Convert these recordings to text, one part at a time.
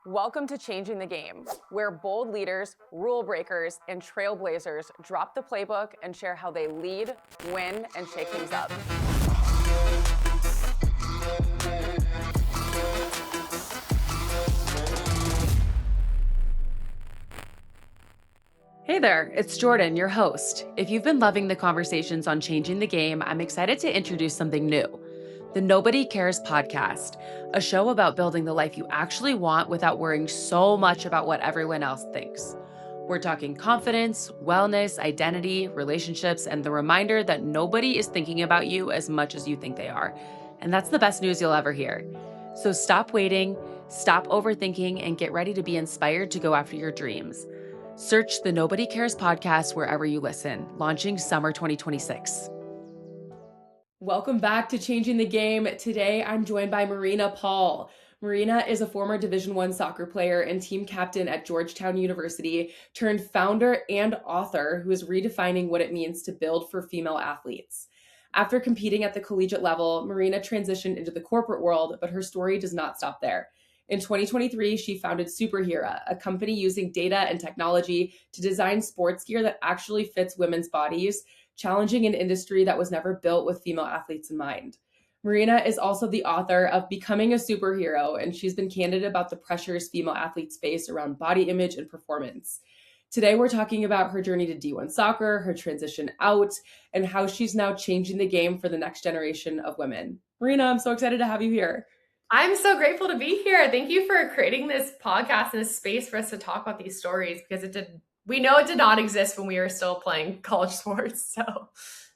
Welcome to Changing the Game, where bold leaders, rule breakers, and trailblazers drop the playbook and share how they lead, win, and shake things up. Hey there, it's Jordan, your host. If you've been loving the conversations on Changing the Game, I'm excited to introduce something new. The Nobody Cares podcast, a show about building the life you actually want without worrying so much about what everyone else thinks. We're talking confidence, wellness, identity, relationships, and the reminder that nobody is thinking about you as much as you think they are. And that's the best news you'll ever hear. So stop waiting, stop overthinking, and get ready to be inspired to go after your dreams. Search the Nobody Cares podcast wherever you listen, launching summer 2026. Welcome back to Changing the Game. Today, I'm joined by Marina Paul. Marina is a former Division I soccer player and team captain at Georgetown University, turned founder and author who is redefining what it means to build for female athletes. After competing at the collegiate level, Marina transitioned into the corporate world, but her story does not stop there. In 2023, she founded SuperHera, a company using data and technology to design sports gear that actually fits women's bodies, challenging an industry that was never built with female athletes in mind. Marina is also the author of Becoming a Superhero, and she's been candid about the pressures female athletes face around body image and performance. Today, we're talking about her journey to D1 soccer, her transition out, and how she's now changing the game for the next generation of women. Marina, I'm so excited to have you here. I'm so grateful to be here. Thank you for creating this podcast and a space for us to talk about these stories because we know it did not exist when we were still playing college sports. So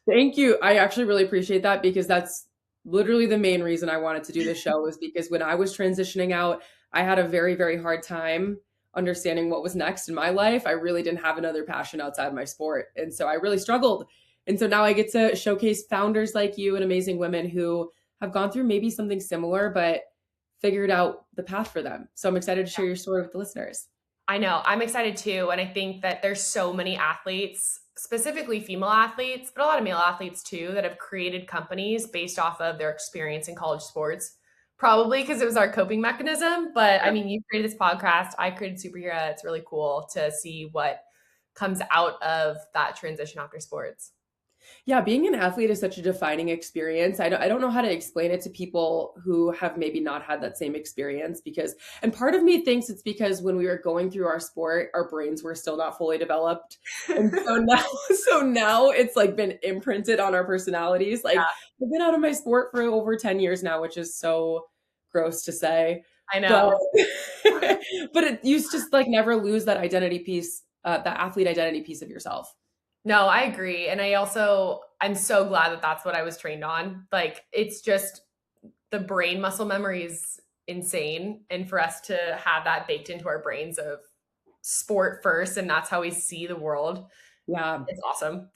thank you. I actually really appreciate that because that's literally the main reason I wanted to do this show was because when I was transitioning out, I had a very, very hard time understanding what was next in my life. I really didn't have another passion outside my sport. And so I really struggled. And so now I get to showcase founders like you and amazing women who have gone through maybe something similar, but figured out the path for them. So I'm excited to share your story with the listeners. I know. I'm excited too. And I think that there's so many athletes, specifically female athletes, but a lot of male athletes too, that have created companies based off of their experience in college sports. Probably because it was our coping mechanism. But I mean, you created this podcast. I created SuperHera. It's really cool to see what comes out of that transition after sports. Yeah, being an athlete is such a defining experience. I don't know how to explain it to people who have maybe not had that same experience and part of me thinks it's because when we were going through our sport, our brains were still not fully developed. And so now it's like been imprinted on our personalities. Like I've been out of my sport for over 10 years now, which is so gross to say. I know. But you just like never lose that identity piece, that athlete identity piece of yourself. No, I agree. And I'm so glad that that's what I was trained on. Like, it's just the brain muscle memory is insane. And for us to have that baked into our brains of sport first, and that's how we see the world. Yeah. It's awesome.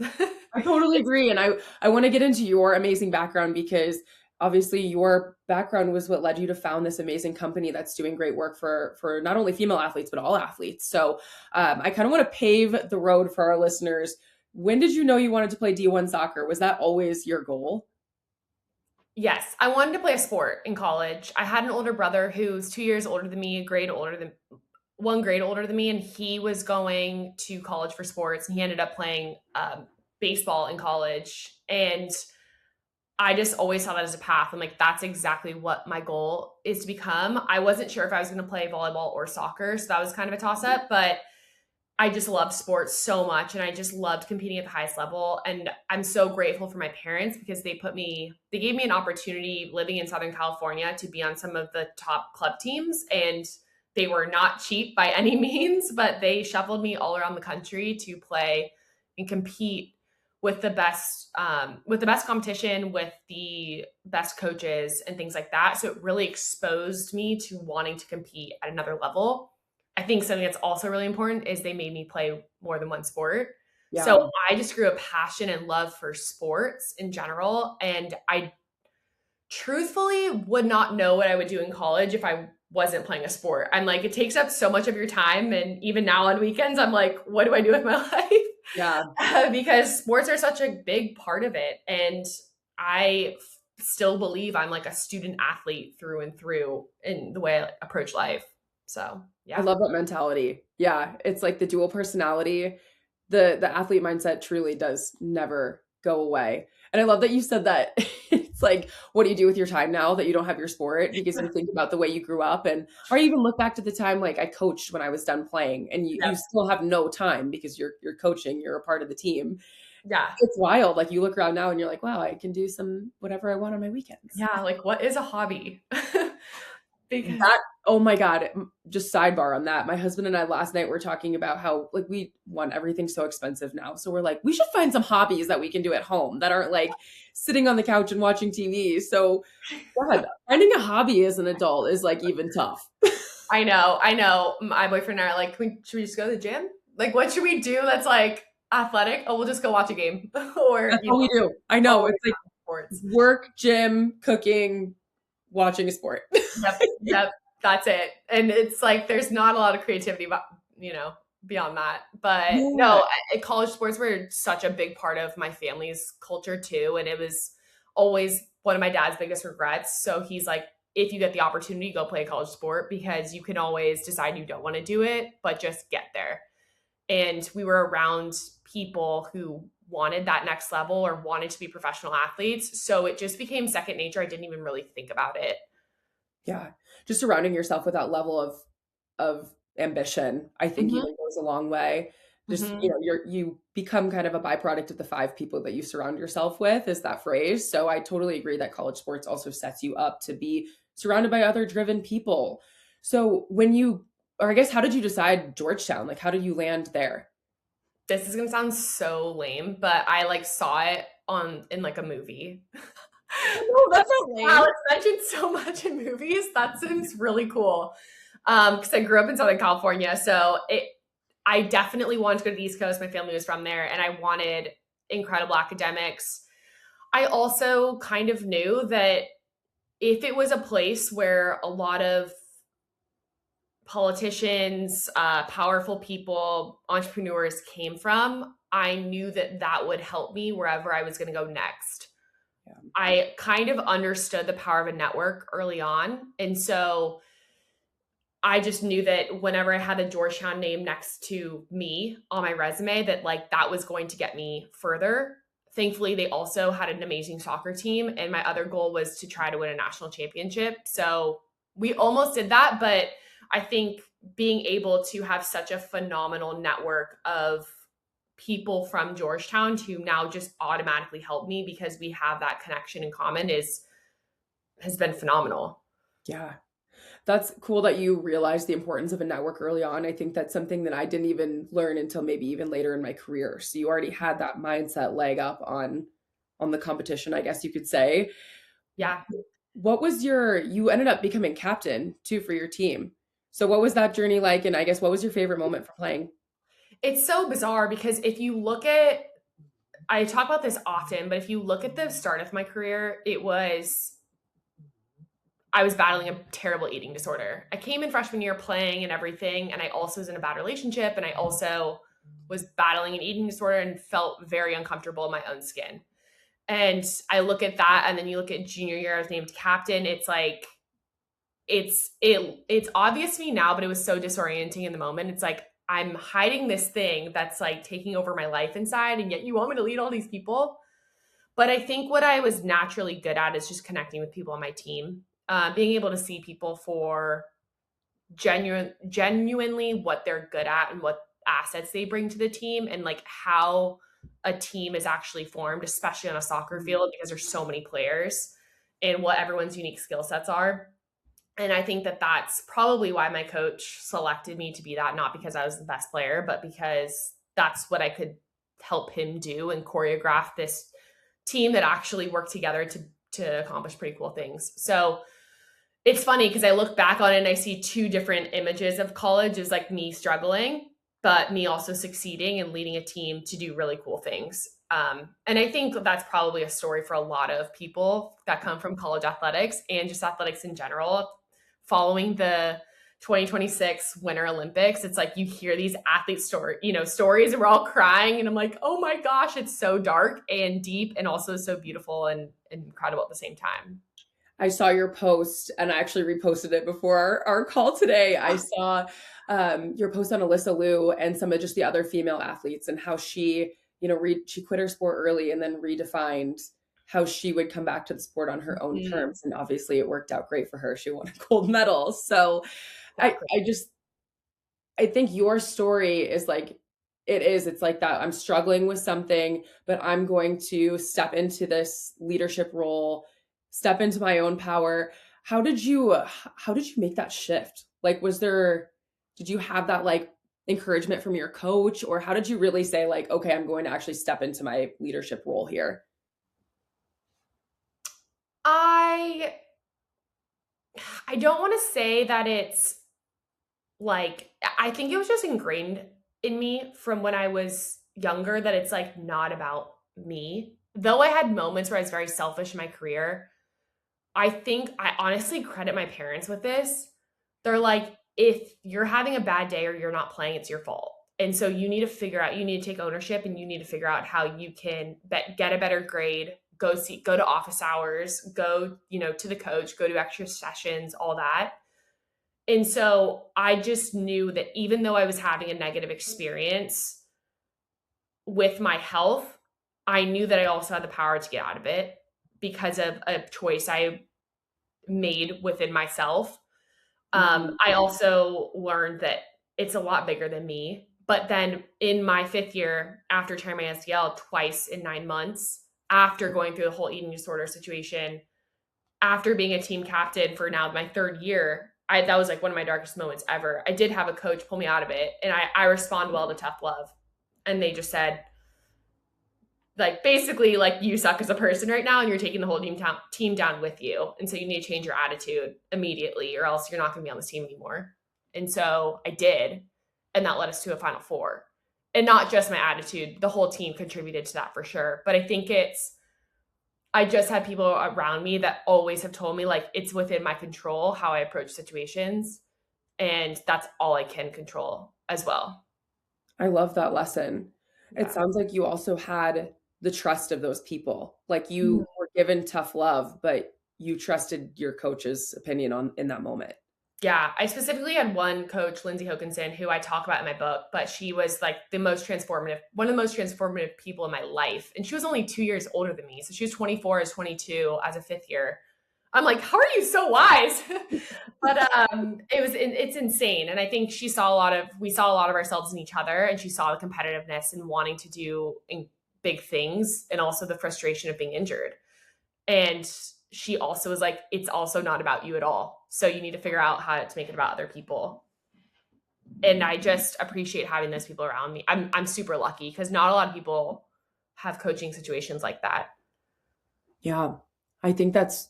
I totally agree. And I want to get into your amazing background because obviously your background was what led you to found this amazing company that's doing great work for not only female athletes, but all athletes. So I kind of want to pave the road for our listeners. When did you know you wanted to play D1 soccer? Was that always your goal? Yes, I wanted to play a sport in college. I had an older brother who's 2 years older than me, one grade older than me, and he was going to college for sports, and he ended up playing baseball in college. And I just always saw that as a path. I'm like, that's exactly what my goal is to become. I wasn't sure if I was going to play volleyball or soccer, so that was kind of a toss-up, but I just loved sports so much, and I just loved competing at the highest level. And I'm so grateful for my parents because they gave me an opportunity living in Southern California to be on some of the top club teams. And they were not cheap by any means, but they shuffled me all around the country to play and compete with the best competition, with the best coaches and things like that. So it really exposed me to wanting to compete at another level. I think something that's also really important is they made me play more than one sport. Yeah. So I just grew a passion and love for sports in general. And I truthfully would not know what I would do in college if I wasn't playing a sport. I'm like, it takes up so much of your time. And even now on weekends, I'm like, what do I do with my life? Yeah. Because sports are such a big part of it. And I still believe I'm like a student athlete through and through in the way I approach life. So, I yeah. love that mentality. Yeah, it's like the dual personality. The athlete mindset truly does never go away. And I love that you said that it's like, what do you do with your time now that you don't have your sport? Because you think about the way you grew up and or even look back to the time like I coached when I was done playing and you Yep. still have no time because you're coaching, you're a part of the team. Yeah. It's wild. Like you look around now and you're like, wow, I can do some whatever I want on my weekends. Yeah, like, what is a hobby? Because That oh my god, just sidebar on that. My husband and I last night were talking about how like we want everything's so expensive now. So we're like, we should find some hobbies that we can do at home that aren't like sitting on the couch and watching TV. So God, finding a hobby as an adult is like even tough. I know. My boyfriend and I are like, should we just go to the gym? Like, what should we do that's like athletic? Oh, we'll just go watch a game or, That's all we do. I know. all It's like sports. work, gym, cooking, watching a sport. Yep. Yep. That's it. And it's like, there's not a lot of creativity, but beyond that. But Yeah. no, college sports were such a big part of my family's culture too. And it was always one of my dad's biggest regrets. So he's like, if you get the opportunity, go play a college sport because you can always decide you don't want to do it, but just get there. And we were around people who wanted that next level or wanted to be professional athletes. So it just became second nature. I didn't even really think about it. Yeah. Just surrounding yourself with that level of ambition, I think Hmm. even goes a long way. Just, Hmm. you become kind of a byproduct of the 5 people that you surround yourself with, is that phrase. So I totally agree that college sports also sets you up to be surrounded by other driven people. So when you or I guess how did you decide Georgetown? Like how did you land there? This is gonna sound so lame, but I like saw it in like a movie. No, that's not Wow, lame. it's mentioned so much in movies. That seems really cool. Because I grew up in Southern California, so I definitely wanted to go to the East Coast. My family was from there, and I wanted incredible academics. I also kind of knew that if it was a place where a lot of politicians, powerful people, entrepreneurs came from, I knew that that would help me wherever I was going to go next. Yeah. I kind of understood the power of a network early on. And so I just knew that whenever I had a Georgetown name next to me on my resume, that like that was going to get me further. Thankfully, they also had an amazing soccer team. And my other goal was to try to win a national championship. So we almost did that. But I think being able to have such a phenomenal network of people from Georgetown to now just automatically help me because we have that connection in common is has been phenomenal. Yeah. That's cool that you realized the importance of a network early on. I think that's something that I didn't even learn until maybe even later in my career. So you already had that mindset leg up on the competition, I guess you could say. Yeah. What was your you ended up becoming captain too for your team. So what was that journey like? And I guess what was your favorite moment for playing? It's so bizarre because if you look at I talk about this often, but if you look at the start of my career, I was battling a terrible eating disorder. I came in freshman year playing and everything, and I also was in a bad relationship, and I also was battling an eating disorder and felt very uncomfortable in my own skin. And I look at that, and then you look at junior year, I was named captain. It's like it's obvious to me now, but it was so disorienting in the moment. It's like I'm hiding this thing that's like taking over my life inside, and yet you want me to lead all these people. But I think what I was naturally good at is just connecting with people on my team, being able to see people for genuinely what they're good at and what assets they bring to the team, and like how a team is actually formed, especially on a soccer field because there's so many players and what everyone's unique skill sets are. And I think that that's probably why my coach selected me to be that, not because I was the best player, but because that's what I could help him do and choreograph this team that actually worked together to accomplish pretty cool things. So it's funny because I look back on it and I see two different images of college as like me struggling, but me also succeeding and leading a team to do really cool things. And I think that's probably a story for a lot of people that come from college athletics and just athletics in general. Following the 2026 Winter Olympics, it's like you hear these athlete stories, and we're all crying, and I'm like, oh my gosh, it's so dark and deep, and also so beautiful and incredible at the same time. I saw your post and I actually reposted it before our call today. I saw your post on Alyssa Liu and some of just the other female athletes and how she, she quit her sport early and then redefined how she would come back to the sport on her own Mhm. terms. And obviously it worked out great for her. She won a gold medal. So I, Exactly. I just, I think your story is like, it's like that. I'm struggling with something, but I'm going to step into this leadership role, step into my own power. How did you make that shift? Like, did you have that like encouragement from your coach, or how did you really say like, okay, I'm going to actually step into my leadership role here? I I don't want to say that it's like I think it was just ingrained in me from when I was younger that it's like not about me. Though I had moments where I was very selfish in my career, I think I honestly credit my parents with this. They're like, if you're having a bad day or you're not playing, it's your fault. And so you need to figure out, you need to take ownership and you need to figure out how you can get a better grade, go to office hours, go, to the coach, go to extra sessions, all that. And so I just knew that even though I was having a negative experience with my health, I knew that I also had the power to get out of it because of a choice I made within myself. Mhm. I also learned that it's a lot bigger than me. But then in my 5th year, after tearing my ACL twice in 9 months, after going through the whole eating disorder situation, after being a team captain for now my 3rd year, that was like one of my darkest moments ever. I did have a coach pull me out of it, and I respond well to tough love. And they just said, like, basically, like, you suck as a person right now, and you're taking the whole team down with you. And so you need to change your attitude immediately, or else you're not going to be on this team anymore. And so I did. And that led us to a Final Four. And not just my attitude, the whole team contributed to that for sure. But I think I just had people around me that always have told me, like, it's within my control how I approach situations. And that's all I can control as well. I love that lesson. It Yeah. sounds like you also had the trust of those people. Like Mhm. you were given tough love, but you trusted your coach's opinion on in that moment. Yeah, I specifically had one coach, Lindsay Hokinson, who I talk about in my book, but she was like one of the most transformative people in my life. And she was only 2 years older than me. So she was 24 as 22 as a 5th year. I'm like, how are you so wise? But it's insane. And I think we saw a lot of ourselves in each other, and she saw the competitiveness and wanting to do big things and also the frustration of being injured. And she also was like, it's also not about you at all. So you need to figure out how to make it about other people. And I just appreciate having those people around me. I'm super lucky because not a lot of people have coaching situations like that. Yeah. I think that's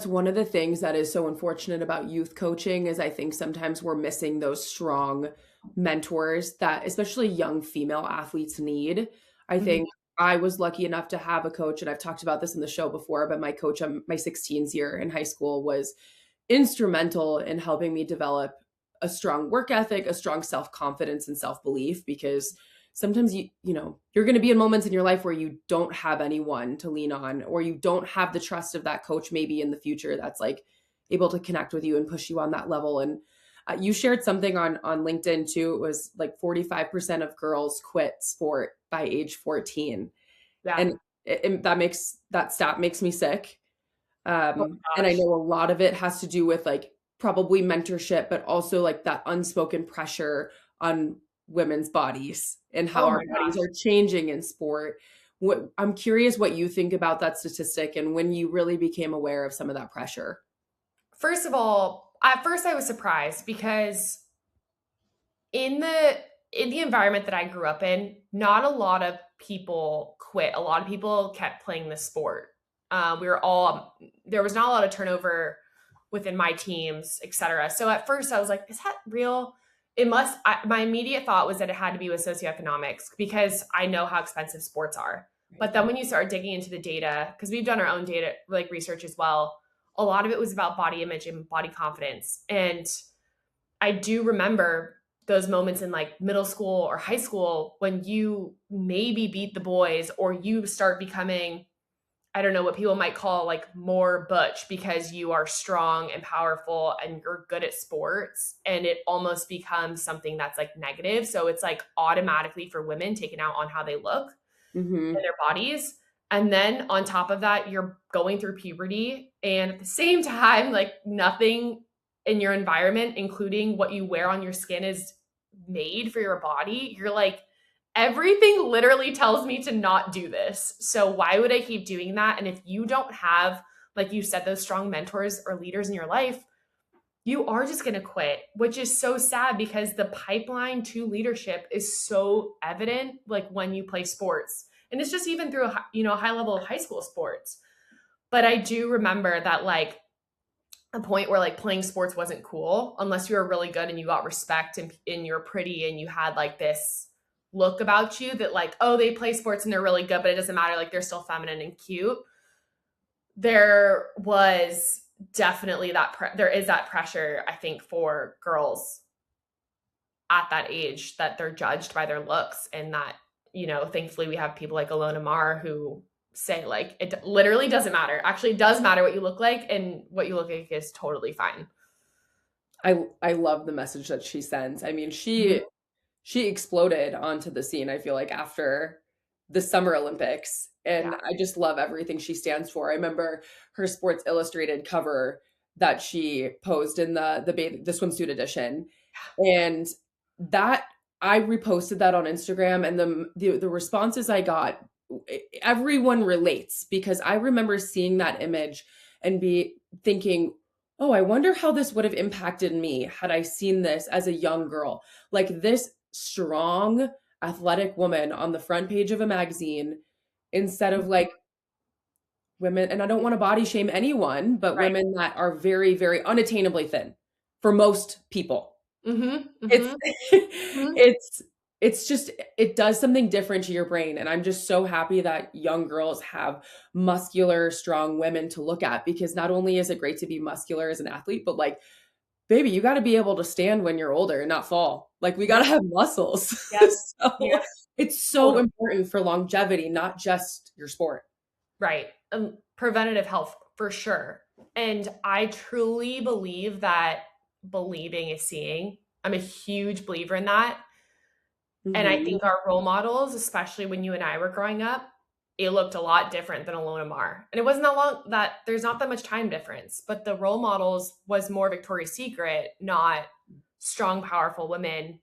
one of the things that is so unfortunate about youth coaching is I think sometimes we're missing those strong mentors that especially young female athletes need. I Mhm. think I was lucky enough to have a coach, and I've talked about this in the show before, but my coach on my 16th year in high school was instrumental in helping me develop a strong work ethic, a strong self-confidence and self-belief because sometimes you're going to be in moments in your life where you don't have anyone to lean on or you don't have the trust of that coach maybe in the future that's like able to connect with you and push you on that level and you shared something on LinkedIn too. It was like 45% of girls quit sport by age 14 Yeah. and that stat makes me sick. Oh And my I gosh. know a lot of it has to do with like probably mentorship, but also like that unspoken pressure on women's bodies and how Oh our my bodies gosh. are changing in sport. I'm curious what you think about that statistic and when you really became aware of some of that pressure. First of all, at first I was surprised because in the environment that I grew up in, not a lot of people quit. A lot of people kept playing the sport. We were all There was not a lot of turnover within my teams, etc. So at first I was like, is that real? My immediate thought was that it had to be with socioeconomics because I know how expensive sports are. But then when you start digging into the data, because we've done our own data like research as well, a lot of it was about body image and body confidence. And I do remember those moments in like middle school or high school when you maybe beat the boys or you start becoming I don't know, what people might call like more butch because you are strong and powerful and you're good at sports. And it almost becomes something that's like negative. So it's like automatically for women taken out on how they look in Mhm. their bodies. And then on top of that, you're going through puberty. And at the same time, like nothing in your environment, including what you wear on your skin, is made for your body. You're like, everything literally tells me to not do this. So why would I keep doing that? And if you don't have, like you said, those strong mentors or leaders in your life, you are just going to quit, which is so sad because the pipeline to leadership is so evident like when you play sports. And it's just even through a high level of high school sports. But I do remember that like a point where like playing sports wasn't cool unless you were really good and you got respect and you're pretty and you had like this look about you that like, oh, they play sports and they're really good, but it doesn't matter, like they're still feminine and cute. There was definitely there is that pressure, I think, for girls at that age that they're judged by their looks, and that, thankfully we have people like Alona Mar who say like it literally doesn't matter. Actually, it does matter what you look like, and what you look like is totally fine. I love the message that she sends. I mean, Mhm. she exploded onto the scene, I feel like, after the Summer Olympics, Yeah. and I just love everything she stands for. I remember her Sports Illustrated cover that she posed in the swimsuit edition, and that I reposted that on Instagram, and the responses I got, everyone relates, because I remember seeing that image and be thinking, "Oh, I wonder how this would have impacted me had I seen this as a young girl." Like this strong, athletic woman on the front page of a magazine instead of like women, and I don't want to body shame anyone, but Right. women that are very, very unattainably thin for most people. Mhm. It's Mhm. Mhm. it's it's just it does something different to your brain, and I'm just so happy that young girls have muscular, strong women to look at, because not only is it great to be muscular as an athlete, but like, baby, you gotta be able to stand when you're older and not fall. Like, we gotta Yep. have muscles. Yep. So, Yep. it's so Totally. important for longevity, not just your sport. Right. Preventative health for sure. And I truly believe that believing is seeing. I'm a huge believer in that. And I Mhm. think our role models, especially when you and I were growing up, it looked a lot different than Alona Mar. And it wasn't that long, that there's not that much time difference, but the role models was more Victoria's Secret, not strong, powerful women,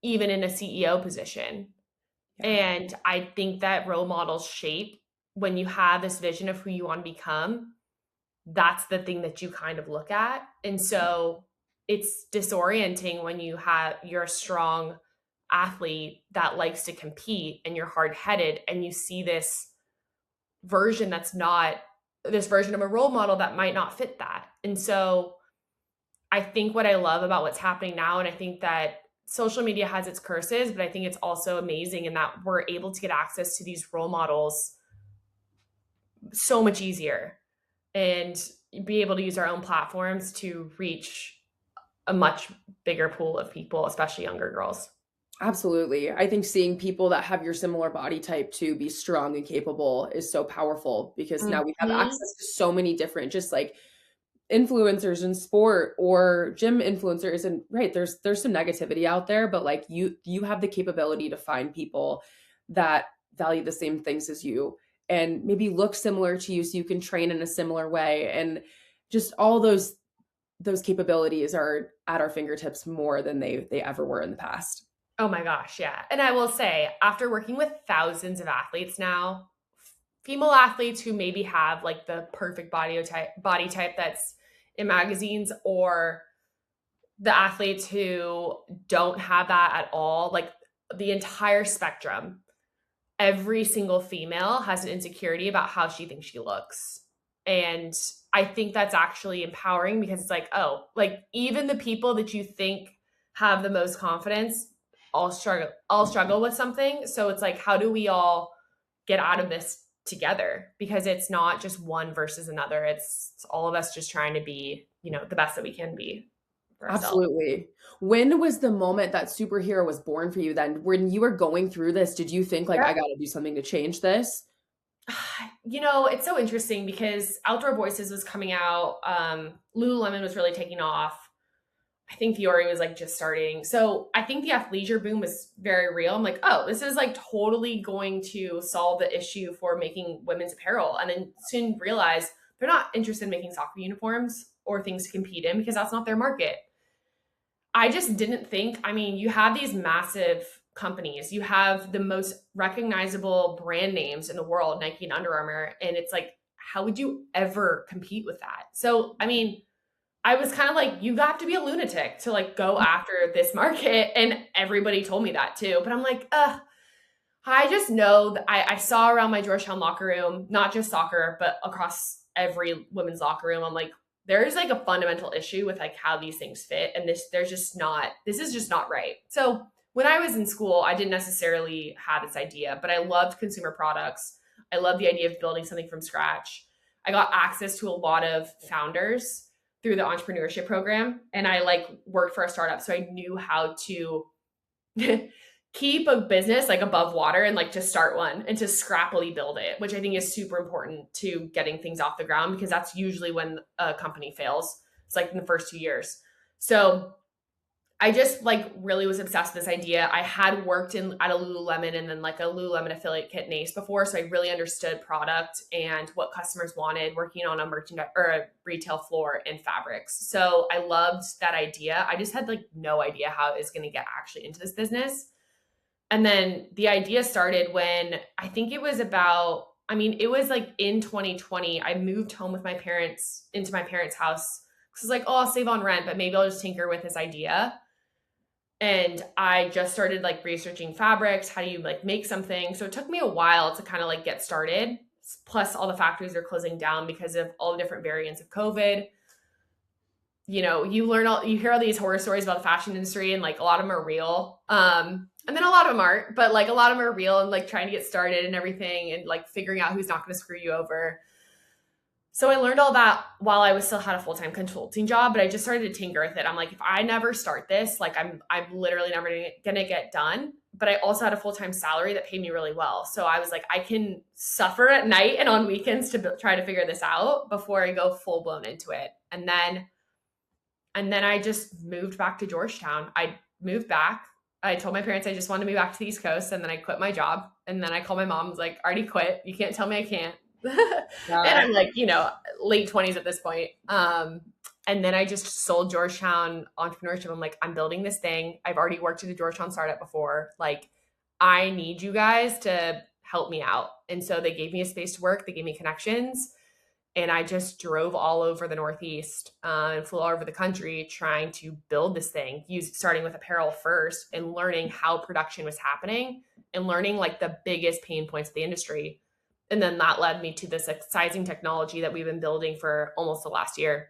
even in a CEO position. Yeah, And I think that role models shape when you have this vision of who you want to become. That's the thing that you kind of look at. And so it's disorienting when you're a strong athlete that likes to compete and you're hard-headed and you see version that's not this version of a role model that might not fit that. And so I think what I love about what's happening now, and I think that social media has its curses, but I think it's also amazing in that we're able to get access to these role models so much easier and be able to use our own platforms to reach a much bigger pool of people, especially younger girls. absolutely. I think seeing people that have your similar body type to be strong and capable is so powerful, because now we have Mhm. access to so many different, just like, influencers in sport or gym influencers, and right, there's some negativity out there, but like, you have the capability to find people that value the same things as you and maybe look similar to you, so you can train in a similar way, and just all those capabilities are at our fingertips more than they ever were in the past. Oh my gosh, yeah. And I will say, after working with thousands of athletes now, female athletes who maybe have like the perfect body type that's in magazines, or the athletes who don't have that at all, like the entire spectrum, every single female has an insecurity about how she thinks she looks. And I think that's actually empowering because it's like, oh, like even the people that you think have the most confidence all struggle with something. So it's like, how do we all get out of this together? Because it's not just one versus another. It's all of us just trying to be, the best that we can be for ourselves. Absolutely. When was the moment that superhero was born for you then? When you were going through this, did you think like, Yeah. I gotta do something to change this? It's so interesting because Outdoor Voices was coming out. Lululemon was really taking off. I think Fiore was like just starting. So I think the athleisure boom was very real. I'm like, oh, this is like totally going to solve the issue for making women's apparel. And then soon realize they're not interested in making soccer uniforms or things to compete in because that's not their market. I just didn't think, I mean, you have these massive companies, you have the most recognizable brand names in the world, Nike and Under Armour. And it's like, how would you ever compete with that? So, I mean, I was kind of like, you have to be a lunatic to like go after this market. And everybody told me that too. But I'm like, I just know that I saw around my Georgetown locker room, not just soccer, but across every women's locker room. I'm like, there's like a fundamental issue with like how these things fit. And this is just not right. So when I was in school, I didn't necessarily have this idea, but I loved consumer products. I loved the idea of building something from scratch. I got access to a lot of founders through the entrepreneurship program. And I like worked for a startup. So I knew how to keep a business like above water and like to start one and to scrappily build it, which I think is super important to getting things off the ground because that's usually when a company fails. It's like in the first 2 years. So I just like really was obsessed with this idea. I had worked at a Lululemon and then like a Lululemon affiliate kit in Ace before. So I really understood product and what customers wanted working on a merchandise or a retail floor in fabrics. So I loved that idea. I just had like no idea how it was going to get actually into this business. And then the idea started when I think it was about, I mean, it was like in 2020, I moved home with my parents into my parents' house. Cause it's like, oh, I'll save on rent, but maybe I'll just tinker with this idea. And I just started like researching fabrics. How do you like make something? So it took me a while to kind of like get started. Plus all the factories are closing down because of all the different variants of COVID. You hear all these horror stories about the fashion industry and like a lot of them are real. And then a lot of them aren't, but like a lot of them are real and like trying to get started and everything and like figuring out who's not going to screw you over. So I learned all that while I was still had a full-time consulting job, but I just started to tinker with it. I'm like, if I never start this, like I'm literally never gonna get done. But I also had a full-time salary that paid me really well. So I was like, I can suffer at night and on weekends to try to figure this out before I go full blown into it. And then I just moved back to Georgetown. I moved back. I told my parents I just wanted to move back to the East Coast, and then I quit my job. And then I called my mom, was like, already quit. You can't tell me I can't. And Yeah. I'm like, late 20s at this point. And then I just sold Georgetown entrepreneurship. I'm like, I'm building this thing. I've already worked at a Georgetown startup before. Like, I need you guys to help me out. And so they gave me a space to work. They gave me connections. And I just drove all over the Northeast and flew all over the country trying to build this thing, starting with apparel first and learning how production was happening and learning like the biggest pain points of the industry. And then that led me to this sizing technology that we've been building for almost the last year.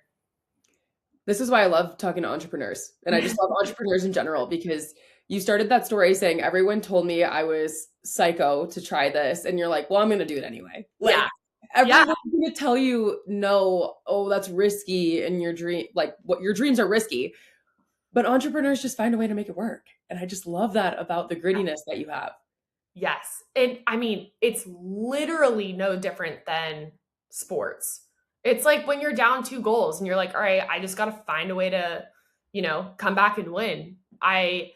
This is why I love talking to entrepreneurs. And I just love entrepreneurs in general because you started that story saying everyone told me I was psycho to try this. And you're like, well, I'm going to do it anyway. Like Yeah. Yeah. everyone's going to tell you, no, oh, that's risky. And your dream, like what your dreams are risky. But entrepreneurs just find a way to make it work. And I just love that about the grittiness that you have. Yes. And I mean, it's literally no different than sports. It's like when you're down 2 goals and you're like, all right, I just got to find a way to, come back and win. I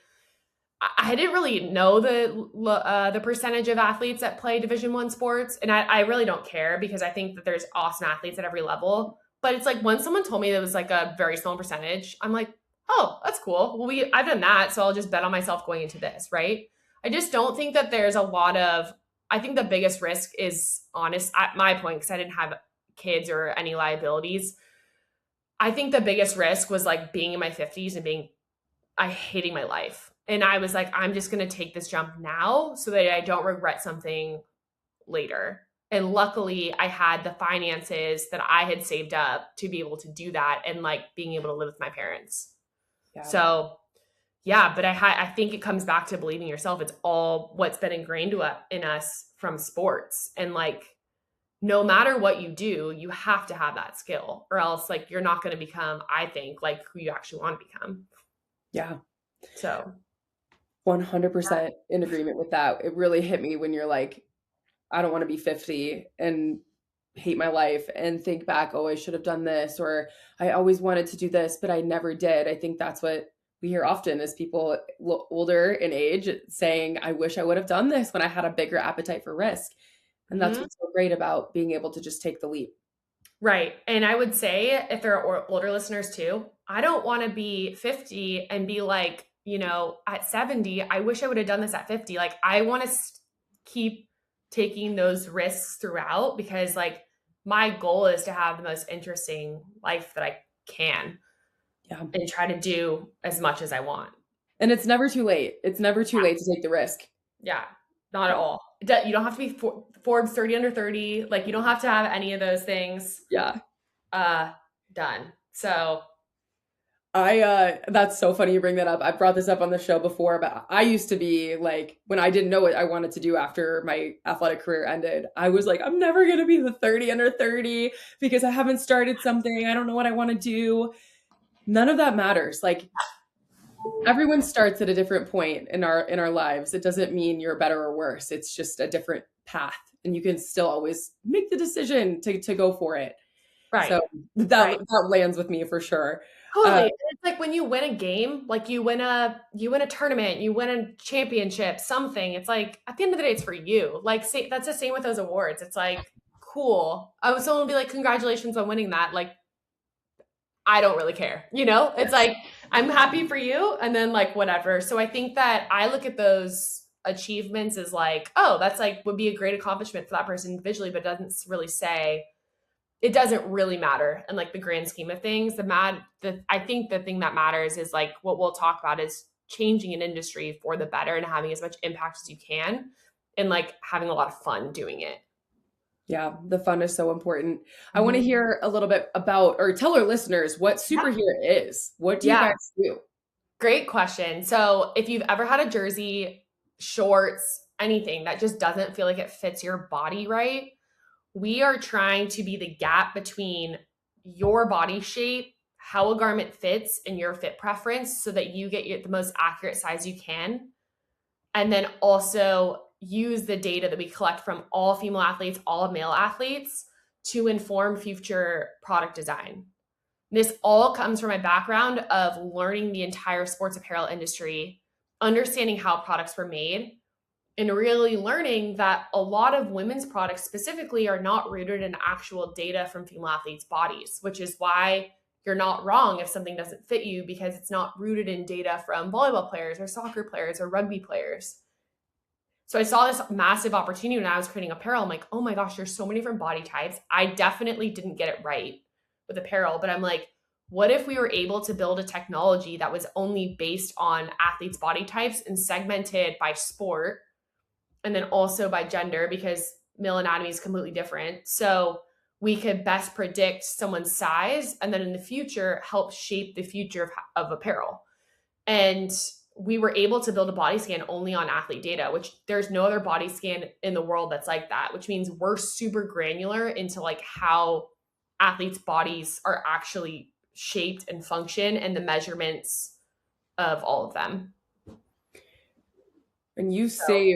didn't really know the percentage of athletes that play Division I sports, and I really don't care because I think that there's awesome athletes at every level. But it's like when someone told me that it was like a very small percentage, I'm like, oh, that's cool. Well, I've done that, so I'll just bet on myself going into this, right? I just don't think that there's a lot of. I think the biggest risk is honest at my point because I didn't have kids or any liabilities. I think the biggest risk was like being in my 50s and I hating my life. And I was like, I'm just going to take this jump now so that I don't regret something later. And luckily, I had the finances that I had saved up to be able to do that and like being able to live with my parents. Yeah. So, yeah, but I think it comes back to believing yourself. It's all what's been ingrained in us from sports. And like, no matter what you do, you have to have that skill or else like you're not going to become, I think, like who you actually want to become. Yeah. So 100% in agreement with that. It really hit me when you're like, I don't want to be 50 and hate my life and think back, oh, I should have done this, or I always wanted to do this, but I never did. I think that's what we hear often is people older in age saying, I wish I would have done this when I had a bigger appetite for risk. And that's Mhm. what's so great about being able to just take the leap. Right. And I would say if there are older listeners too, I don't want to be 50 and be like, at 70, I wish I would have done this at 50. Like I want to keep taking those risks throughout because like my goal is to have the most interesting life that I can Yeah. and try to do as much as I want. And it's never too late. It's never too late to take the risk. Yeah, not at Yeah. all. You don't have to be Forbes 30 under 30. Like you don't have to have any of those things Yeah. done. So That's so funny you bring that up. I brought this up on the show before, but I used to be like, when I didn't know what I wanted to do after my athletic career ended, I was like, I'm never going to be the 30 under 30 because I haven't started something. I don't know what I want to do. None of that matters. Like everyone starts at a different point in our lives. It doesn't mean you're better or worse. It's just a different path and you can still always make the decision to go for it. right, So right. that lands with me for sure. Totally. And it's like when you win a game, like you win a tournament, you win a championship, something. It's like at the end of the day, it's for you. Like that's the same with those awards. It's like cool. I was someone would be like, congratulations on winning that. Like I don't really care. It's like I'm happy for you, and then like whatever. So I think that I look at those achievements as like, oh, that's like would be a great accomplishment for that person individually, but it doesn't really matter in like the grand scheme of things. I think the thing that matters is like what we'll talk about is changing an industry for the better and having as much impact as you can and like having a lot of fun doing it. Yeah, the fun is so important. I want to Mhm. hear a little bit about, or tell our listeners what Yeah. SuperHera is. What do you Yeah. guys do? Great question. So if you've ever had a jersey, shorts, anything that just doesn't feel like it fits your body right, we are trying to be the gap between your body shape, how a garment fits, and your fit preference so that you get the most accurate size you can. And then also use the data that we collect from all female athletes, all male athletes to inform future product design. This all comes from my background of learning the entire sports apparel industry, understanding how products were made, and really learning that a lot of women's products specifically are not rooted in actual data from female athletes' bodies, which is why you're not wrong if something doesn't fit you because it's not rooted in data from volleyball players or soccer players or rugby players. So I saw this massive opportunity when I was creating apparel. I'm like, oh my gosh, there's so many different body types. I definitely didn't get it right with apparel, but I'm like, what if we were able to build a technology that was only based on athletes' body types and segmented by sport and then also by gender because male anatomy is completely different. So we could best predict someone's size and then in the future help shape the future of apparel. And we were able to build a body scan only on athlete data, which there's no other body scan in the world that's like that, which means we're super granular into like how athletes' bodies are actually shaped and function and the measurements of all of them. And So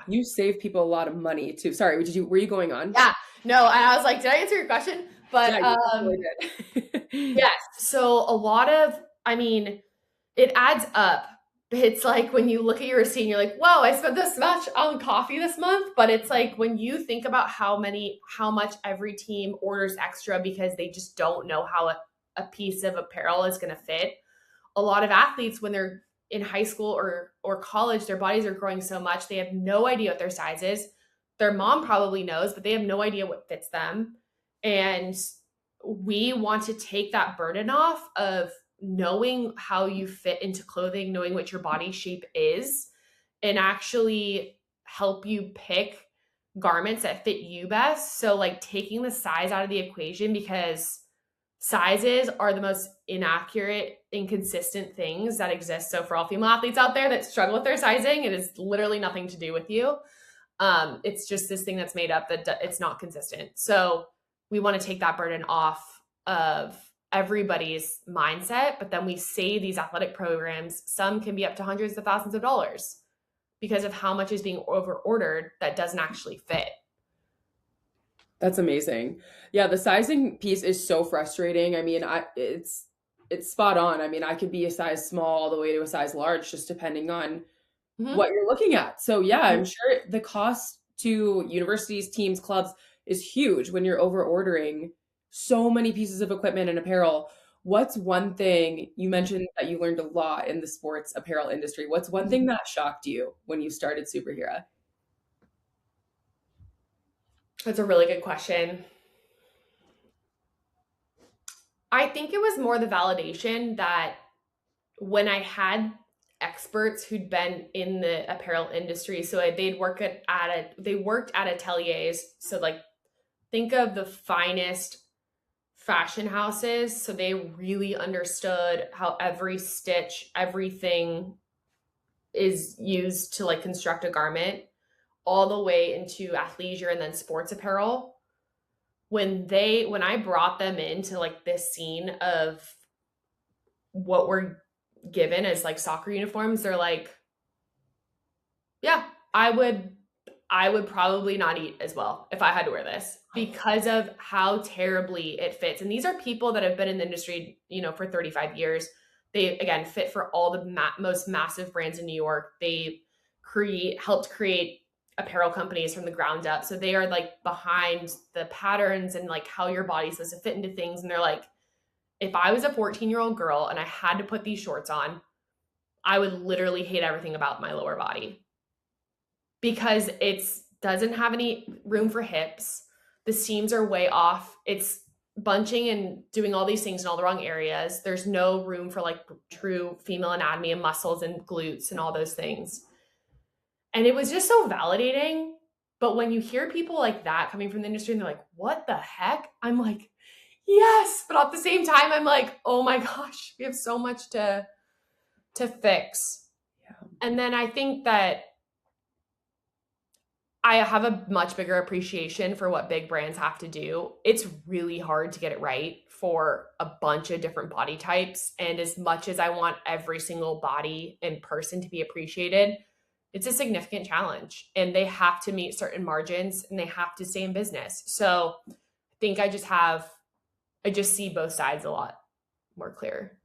you save people a lot of money too. Sorry, were you going on? yeah, no, and I was like, did I answer your question? Yeah, But you definitely did. yes, so a lot of, I mean, it adds up. It's like when you look at your receipt and you're like, whoa, I spent this much on coffee this month. But it's like when you think about how much every team orders extra because they just don't know how a piece of apparel is going to fit. A lot of athletes, when they're in high school or college, their bodies are growing so much, they have no idea what their size is. Their mom probably knows, but they have no idea what fits them. And we want to take that burden off of knowing how you fit into clothing, knowing what your body shape is, and actually help you pick garments that fit you best. So, like taking the size out of the equation because sizes are the most inaccurate, inconsistent things that exist. So, for all female athletes out there that struggle with their sizing, it is literally nothing to do with you. It's just this thing that's made up that it's not consistent. So, we want to take that burden off of everybody's mindset, but then we say these athletic programs, some can be up to hundreds of thousands of dollars because of how much is being over ordered that doesn't actually fit. That's amazing. Yeah, the sizing piece is so frustrating. I mean, it's spot on. I mean, I could be a size small all the way to a size large just depending on Mhm. what you're looking at. So yeah, Mhm. I'm sure the cost to universities, teams, clubs is huge when you're over ordering so many pieces of equipment and apparel. What's one thing you mentioned that you learned a lot in the sports apparel industry? What's one thing that shocked you when you started SuperHera? That's a really good question. I think it was more the validation that when I had experts who'd been in the apparel industry, so they'd work they worked at ateliers. So like think of the finest fashion houses. So they really understood how every stitch, everything is used to like construct a garment, all the way into athleisure and then sports apparel. When I brought them into like this scene of what we're given as like soccer uniforms, they're like, yeah, I would probably not eat as well if I had to wear this because of how terribly it fits. And these are people that have been in the industry, for 35 years. They again fit for all the most massive brands in New York. They helped create apparel companies from the ground up. So they are like behind the patterns and like how your body's supposed to fit into things. And they're like, if I was a 14-year-old girl and I had to put these shorts on, I would literally hate everything about my lower body because it's doesn't have any room for hips. The seams are way off. It's bunching and doing all these things in all the wrong areas. There's no room for like true female anatomy and muscles and glutes and all those things. And it was just so validating. But when you hear people like that coming from the industry and they're like, what the heck? I'm like, yes. But at the same time, I'm like, oh my gosh, we have so much to fix. Yeah. And then I think that I have a much bigger appreciation for what big brands have to do. It's really hard to get it right for a bunch of different body types. And as much as I want every single body and person to be appreciated, it's a significant challenge. And they have to meet certain margins and they have to stay in business. So I think I just see both sides a lot more clear.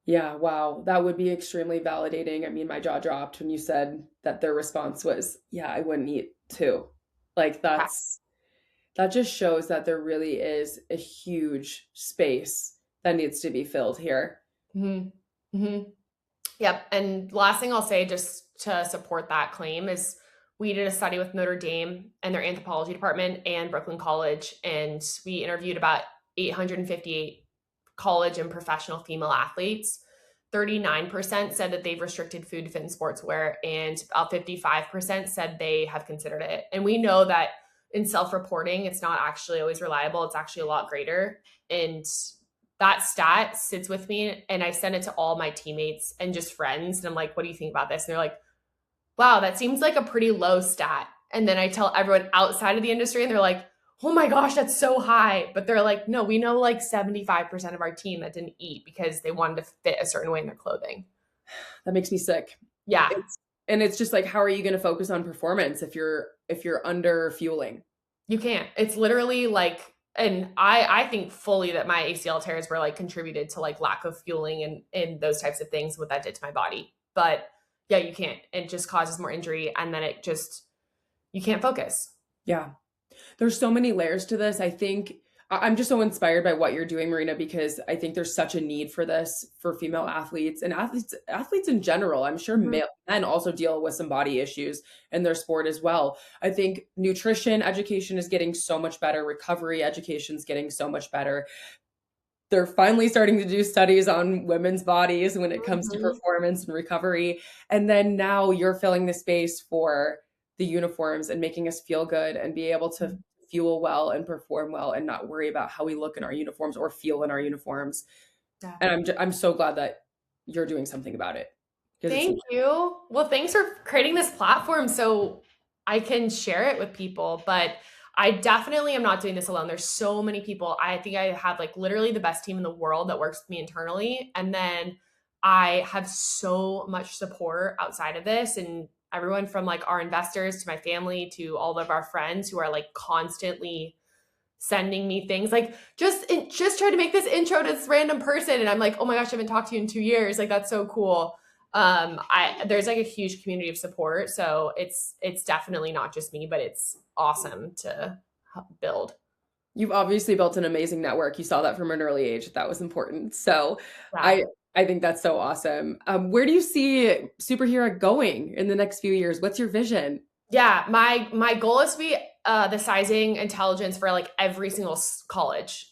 Yeah, wow. That would be extremely validating. I mean, my jaw dropped when you said that their response was, "Yeah, I wouldn't eat too." Like that just shows that there really is a huge space that needs to be filled here. Mm-hmm. Mm-hmm. Yep. And last thing I'll say just to support that claim is we did a study with Notre Dame and their anthropology department and Brooklyn College, and we interviewed about 858 college and professional female athletes. 39% said that they've restricted food to fit in sportswear, and about 55% said they have considered it. And we know that in self reporting, it's not actually always reliable, it's actually a lot greater. And that stat sits with me and I send it to all my teammates and just friends. And I'm like, what do you think about this? And they're like, wow, that seems like a pretty low stat. And then I tell everyone outside of the industry and they're like, oh my gosh, that's so high. But they're like, no, we know like 75% of our team that didn't eat because they wanted to fit a certain way in their clothing. That makes me sick. Yeah, It's just like how are you going to focus on performance if you're under fueling? you can't. It's literally like, and I think fully that my ACL tears were like contributed to like lack of fueling and those types of things, what that did to my body. But yeah, you can't. It just causes more injury and then you can't focus. Yeah. There's so many layers to this. I think I'm just so inspired by what you're doing, Marina, because I think there's such a need for this for female athletes and athletes in general. I'm sure Mhm. men also deal with some body issues in their sport as well. I think nutrition education is getting so much better. Recovery education is getting so much better. They're finally starting to do studies on women's bodies when it comes to Mhm. performance and recovery. And then now you're filling the space for the uniforms and making us feel good and be able to fuel well and perform well and not worry about how we look in our uniforms or feel in our uniforms. Yeah. And I'm so glad that you're doing something about it because it's Thank you. Well, thanks for creating this platform so I can share it with people. But I definitely am not doing this alone. There's so many people. I think I have like literally the best team in the world that works with me internally. And then I have so much support outside of this. And everyone from like our investors to my family to all of our friends who are like constantly sending me things like just try to make this intro to this random person, and I'm like, oh my gosh, I haven't talked to you in 2 years, like that's so cool. I there's like a huge community of support, so it's definitely not just me, but it's awesome to build. You've obviously built an amazing network. You saw that from an early age. That was important. So Yeah. I think that's so awesome. Where do you see SuperHera going in the next few years? What's your vision? Yeah, my goal is to be the sizing intelligence for like every single college.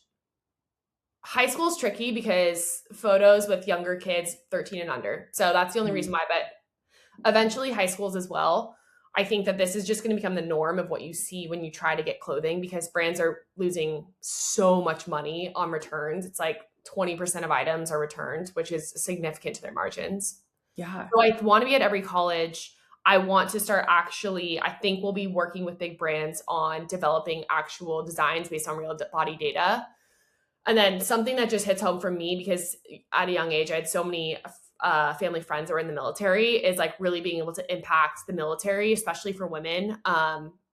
High school is tricky because photos with younger kids, 13 and under. So that's the only reason Mhm. why, but eventually high schools as well. I think that this is just going to become the norm of what you see when you try to get clothing, because brands are losing so much money on returns. It's like 20% of items are returned, which is significant to their margins. Yeah. So I want to be at every college. I want to start actually, I think we'll be working with big brands on developing actual designs based on real body data. And then something that just hits home for me, because at a young age, I had so many family friends that were in the military, is like really being able to impact the military, especially for women,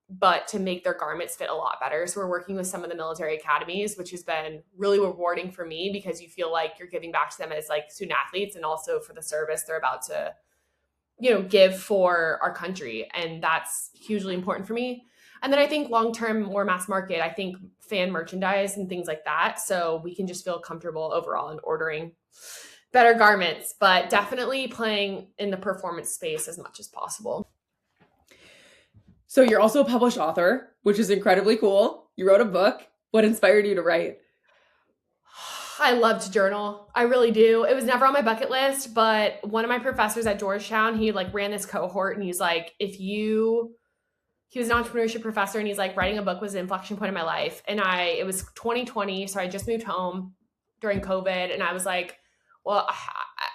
but to make their garments fit a lot better. So we're working with some of the military academies, which has been really rewarding for me, because you feel like you're giving back to them as like student athletes, and also for the service they're about to, give for our country. And that's hugely important for me. And then I think long term, more mass market, I think fan merchandise and things like that. So we can just feel comfortable overall in ordering better garments, but definitely playing in the performance space as much as possible. So you're also a published author, which is incredibly cool. You wrote a book. What inspired you to write? I love to journal. I really do. It was never on my bucket list, but one of my professors at Georgetown, he like ran this cohort, and he's like, he was an entrepreneurship professor, and he's like, writing a book was an inflection point in my life. And it was 2020. So I just moved home during COVID, and I was like, well,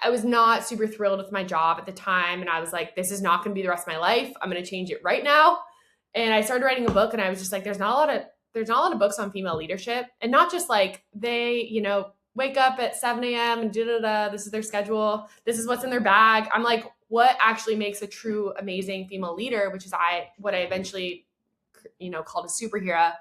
I was not super thrilled with my job at the time. And I was like, this is not going to be the rest of my life. I'm going to change it right now. And I started writing a book, and I was just like, there's not a lot of books on female leadership, and not just like they, wake up at 7 a.m. and this is their schedule. This is what's in their bag. I'm like, what actually makes a true amazing female leader, which is what I eventually, called a superhero.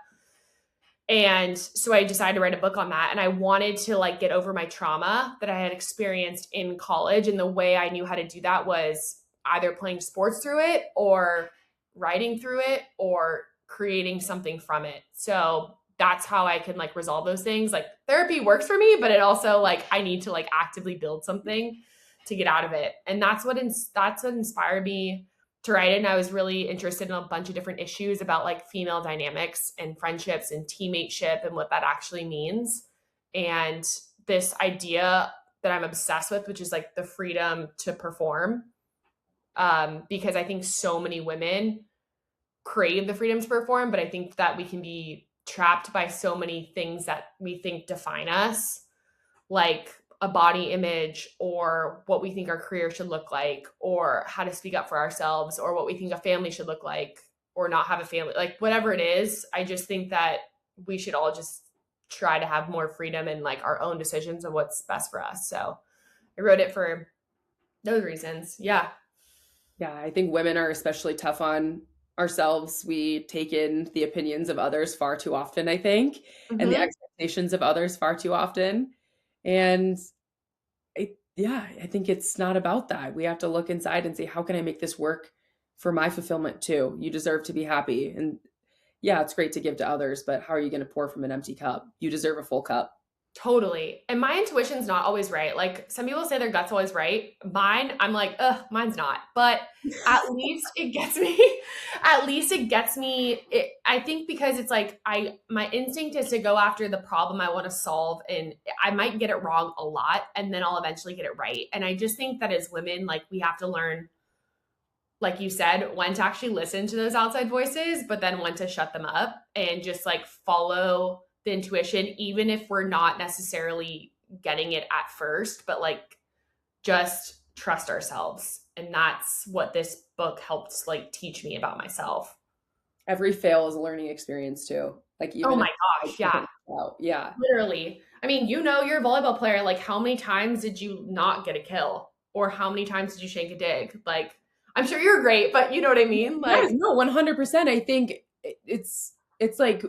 And so I decided to write a book on that. And I wanted to like get over my trauma that I had experienced in college. And the way I knew how to do that was either playing sports through it, or writing through it, or creating something from it. So that's how I can like resolve those things. Like therapy works for me, but it also like I need to like actively build something to get out of it. And that's what inspired me to write it. And I was really interested in a bunch of different issues about like female dynamics and friendships and teammateship and what that actually means. And this idea that I'm obsessed with, which is like the freedom to perform. Because I think so many women crave the freedom to perform, but I think that we can be trapped by so many things that we think define us, like a body image, or what we think our career should look like, or how to speak up for ourselves, or what we think a family should look like, or not have a family, like whatever it is. I just think that we should all just try to have more freedom and like our own decisions of what's best for us. So I wrote it for those reasons. Yeah. Yeah, I think women are especially tough on ourselves. We take in the opinions of others far too often, I think, and the Mm-hmm. expectations of others far too often. And yeah, I think it's not about that. We have to look inside and say, how can I make this work for my fulfillment too? You deserve to be happy. And yeah, it's great to give to others, but how are you going to pour from an empty cup? You deserve a full cup. Totally. And my intuition's not always right. Like some people say their gut's always right. Mine, I'm like, mine's not. But at least it gets me. At least it gets me. I think because it's like my instinct is to go after the problem I want to solve, and I might get it wrong a lot, and then I'll eventually get it right. And I just think that as women, like we have to learn, like you said, when to actually listen to those outside voices, but then when to shut them up and just like follow the intuition, even if we're not necessarily getting it at first, but like just trust ourselves. And that's what this book helped like teach me about myself. Every fail is a learning experience too. Like Oh even if my gosh. Yeah. yeah. Literally. I mean, you're a volleyball player. Like how many times did you not get a kill? Or how many times did you shank a dig? Like I'm sure you're great, but you know what I mean? Yes, Like, no, 100%. I think it's like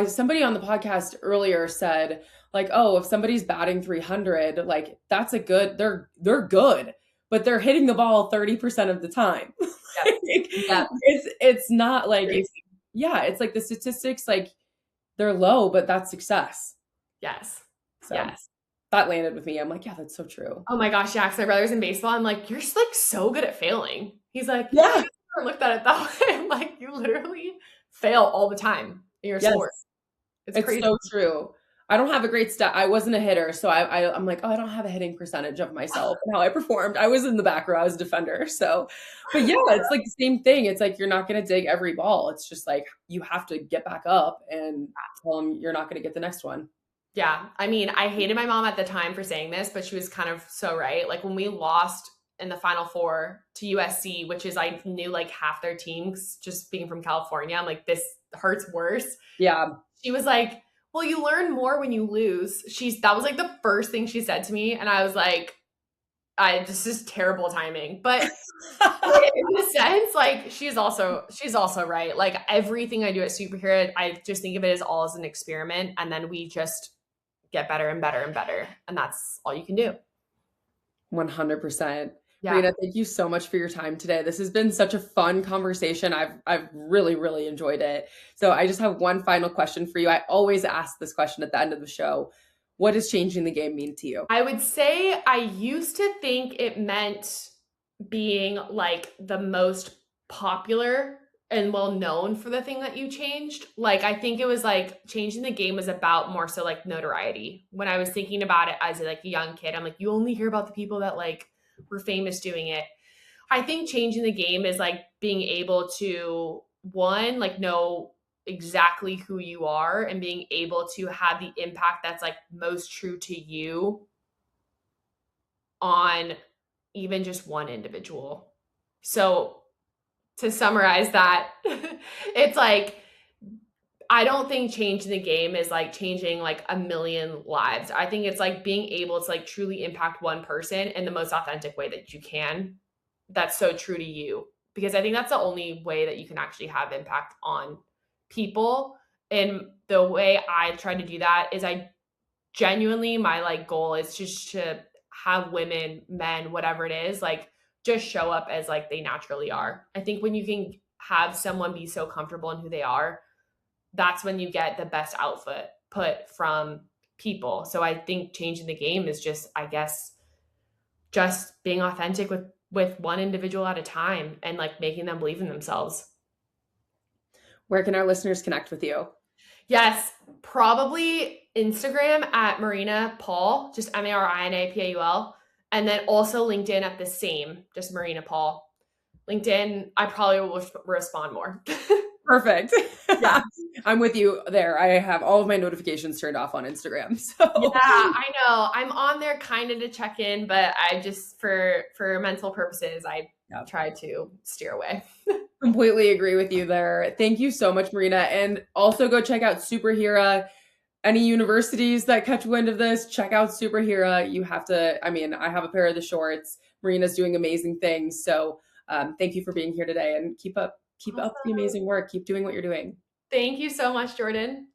somebody on the podcast earlier said like, oh, if somebody's batting 300, like that's a good, they're good, but they're hitting the ball 30% of the time. yep, Like, yep, it's not like crazy. yeah, it's like the statistics like they're low, but that's success. Yes, So yes. that landed with me. I'm like, yeah, that's so true. Oh my gosh, yeah, 'cause my brother's in baseball. I'm like, "You're just, like, so good at failing." He's like, "Yeah, I Yeah. guess I never looked at it that way." I'm like, "You literally fail all the time in your Yes. sport." It's It's crazy. so true. I don't have a great stat. I wasn't a hitter, so I'm like, oh, I don't have a hitting percentage of myself and how I performed. I was in the back row. I was a defender. So, but yeah, it's like the same thing. It's like you're not going to dig every ball. It's just like you have to get back up and tell them you're not going to get the next one. Yeah, I mean, I hated my mom at the time for saying this, but she was kind of so right. Like, when we lost in the Final Four to USC, which is I knew, like, half their teams just being from California, I'm like, "This hurts worse." Yeah. She was like, "Well, you learn more when you lose." That was like the first thing she said to me, and I was like, "I this is terrible timing." But in a sense, like she's also right. Like everything I do at SuperHera, I just think of it as all as an experiment, and then we just get better and better and better, and that's all you can do. 100%. Yeah. Marina, thank you so much for your time today. This has been such a fun conversation. I've really, really enjoyed it. So I just have one final question for you. I always ask this question at the end of the show. What does changing the game mean to you? I would say I used to think it meant being like the most popular and well known for the thing that you changed. Like, I think it was like changing the game was about more so like notoriety. When I was thinking about it as like a young kid, I'm like, you only hear about the people that like were famous doing it. I think changing the game is like being able to one, like know exactly who you are and being able to have the impact that's like most true to you on even just one individual. So to summarize that, it's like I don't think changing the game is like changing like a million lives. I think it's like being able to like truly impact one person in the most authentic way that you can. That's so true to you because I think that's the only way that you can actually have impact on people. And the way I try to do that is I genuinely my like goal is just to have women, men, whatever it is, like just show up as like they naturally are. I think when you can have someone be so comfortable in who they are, that's when you get the best output put from people. So I think changing the game is just, I guess, just being authentic with one individual at a time and like making them believe in themselves. Where can our listeners connect with you? Yes, probably Instagram at Marina Paul, just MARINAPAUL, and then also LinkedIn at the same, just Marina Paul. LinkedIn, I probably will respond more. Perfect. Yeah. I'm with you there. I have all of my notifications turned off on Instagram. Yeah, So I know. I'm on there kind of to check in, but I just for mental purposes, I yeah, try to steer away. completely agree with you there. Thank you so much, Marina. And also go check out SuperHera. Any universities that catch wind of this, check out SuperHera. You have to, I mean, I have a pair of the shorts. Marina's doing amazing things. So thank you for being here today and keep up the amazing work. Keep doing what you're doing. Thank you so much, Jordan.